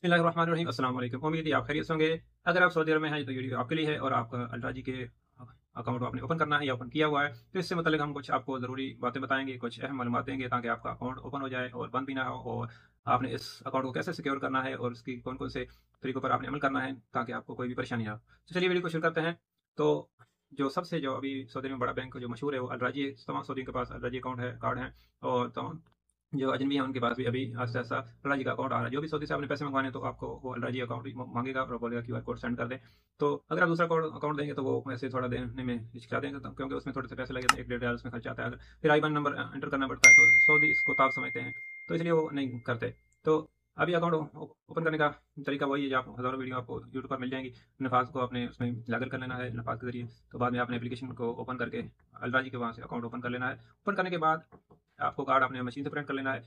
बिस्मिल्लाहिर्रहमानिर्रहीम। अस्सलाम वालेकुम। उम्मीद है आप खैरियत से होंगे। अगर आप सऊदी अरब में हैं तो ये वीडियो आपके लिए है और आपका अल्ट्राजी के अकाउंट आपने ओपन करना है या ओपन किया हुआ है, तो इससे मतलब हम कुछ आपको ज़रूरी बातें बताएँगे, कुछ अहम मालूमात देंगे ताकि आपका अकाउंट ओपन हो जाए और बंद भी ना हो, और आपने इस अकाउंट को कैसे सिक्योर करना है और उसकी कौन-कौन से तरीकों पर आपने अमल करना है ताकि आपको कोई भी परेशानी ना हो। तो चलिए वीडियो को शुरू करते हैं। तो जो अभी सऊदी में बड़ा बैंक जो मशहूर है वो अल्ट्राजी है। तमाम सऊदियों के पास अल्ट्राजी अकाउंट है, कार्ड हैं, और तमाम जो अजनबी हैं उनके पास भी अभी आहिस्ता-आहिस्ता अल्ट्राजी का अकाउंट आ रहा है। जो भी सऊदी से आपने पैसे मंगवाने हैं तो आपको वो अल्ट्राजी अकाउंट ही माँगेगा और बोलेगा क्यूआर कोड सेंड कर दें। तो अगर आप दूसरा अकाउंट देंगे तो वो वैसे थोड़ा देने में हिचकिचा देंगे, तो क्योंकि उसमें थोड़े से पैसे लगे थे, 1 डेढ़ हज़ार उसमें खर्चा आता है। फिर आईबान नंबर एंटर करना पड़ता है, तो सऊदी इसको ताब समझते हैं, तो इसलिए वो नहीं करते। तो अभी अकाउंट ओपन करने का तरीका वही है जो आप हज़ारों वीडियो आपको यूट्यूब पर मिल जाएँगी। नफाज़ को आपने उसमें लॉगिन कर लेना है नफाज़ के ज़रिए, तो बाद में आपने एप्लीकेशन को ओपन करके अल्ट्राजी के वहाँ से अकाउंट ओपन कर लेना है। ओपन करने के बाद आपको कार्ड अपने मशीन से प्रिंट कर लेना है।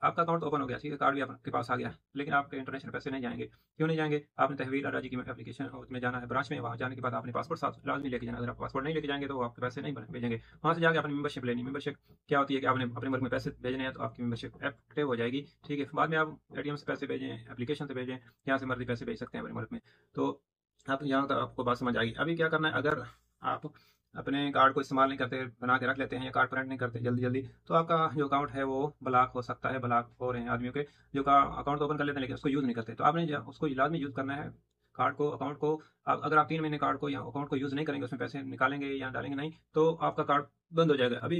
आपका अकाउंट ओपन हो गया, ठीक है, कार्ड भी आपके पास आ गया, लेकिन आपके इंटरनेशनल पैसे नहीं जाएँगे। क्यों नहीं जाएँगे? आपने तहवील अराजी की एप्लीकेशन उसमें जाना है, ब्रांच में, वहाँ जाने के बाद आपने पासपोर्ट साथ लाज़मी लेके जाना है। अगर आप पासपोर्ट नहीं लेके जाएँगे तो वो आपके पैसे नहीं भेजेंगे। वहाँ से जाके आपने मेंबरशिप लेनी है। मेंबरशिप क्या होती है कि आपने अपने मुल्क में पैसे भेजने हैं तो आपकी मेंबरशिप एक्टिव हो जाएगी, ठीक है। बाद में आप एटीएम से पैसे भेजें, एप्लीकेशन से भेजें, जहाँ से मर्ज़ी पैसे भेज सकते हैं अपने मुल्क में। तो आप यहाँ तक आपको बात समझ आएगी। अभी क्या करना है, अगर आप अपने कार्ड को इस्तेमाल नहीं करते, बना के रख लेते हैं या कार्ड प्रिंट नहीं करते जल्दी-जल्दी, तो आपका जो अकाउंट है वो ब्लॉक हो सकता है। ब्लॉक हो रहे हैं आदमियों के जो का अकाउंट तो ओपन कर लेते हैं लेकिन उसको यूज़ नहीं करते। तो आपने उसको लाजमी यूज़ करना है, कार्ड को, अकाउंट को। अगर आप 3 महीने कार्ड को या अकाउंट को यूज़ नहीं करेंगे, उसमें पैसे निकालेंगे या डालेंगे नहीं, तो आपका कार्ड बंद हो जाएगा। अभी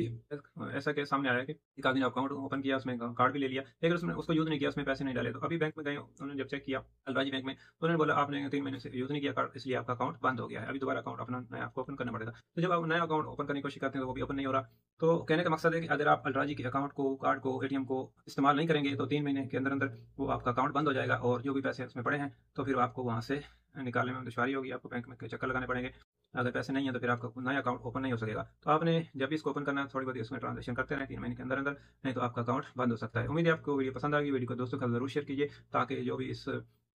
ऐसा केस सामने आया है कि एक आदमी ने अकाउंट ओपन किया, उसमें कार्ड भी ले लिया, लेकिन उसने उसको यूज़ नहीं किया, उसमें पैसे नहीं डाले। तो अभी बैंक में गए, उन्होंने जब चेक किया अल्ट्राजी बैंक में, तो उन्होंने बोला आपने 3 महीने से यूज़ नहीं किया कार्ड, इसलिए आपका अकाउंट बंद हो गया है। अभी दोबारा अकाउंट अपना नया आपको ओपन करना पड़ेगा। तो जब आप नया अकाउंट ओपन करने की कोशिश करते हैं तो वो भी ओपन नहीं हो रहा। तो कहने का मकसद है कि अगर आप अल्ट्राजी के अकाउंट को, कार्ड को, एटीएम को इस्तेमाल नहीं करेंगे तो 3 महीने के अंदर-अंदर वो आपका अकाउंट बंद हो जाएगा, और जो भी पैसे उसमें पड़े हैं तो फिर आपको वहाँ से निकालने में दुश्वारी होगी, आपको बैंक में के चक्कर लगाने पड़ेंगे। अगर पैसे नहीं है तो फिर आपका नया अकाउंट ओपन नहीं हो सकेगा। तो आपने जब भी इसको ओपन करना है थोड़ी बहुत इसमें ट्रांज़ैक्शन करते रहें 3 महीने के अंदर-अंदर, नहीं तो आपका अकाउंट बंद हो सकता है। उम्मीद है आपको वीडियो पसंद आ गई। वीडियो को दोस्तों के साथ ज़रूर शेयर कीजिए ताकि जो भी इस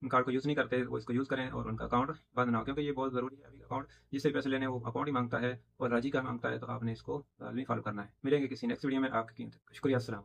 कार्ड को यूज़ नहीं करते वो इसको यूज़ करें और उनका अकाउंट बंद ना हो, क्योंकि ये बहुत ज़रूरी है। अभी अकाउंट जिससे पैसे लेने हैं वो अकाउंट ही माँगता है और राज़ी का माँगता है, तो आपने इसको लाज़मी फ़ॉलो करना है। मिलेंगे किसी नेक्स्ट वीडियो में। आपकी शुक्रिया, अस्सलाम।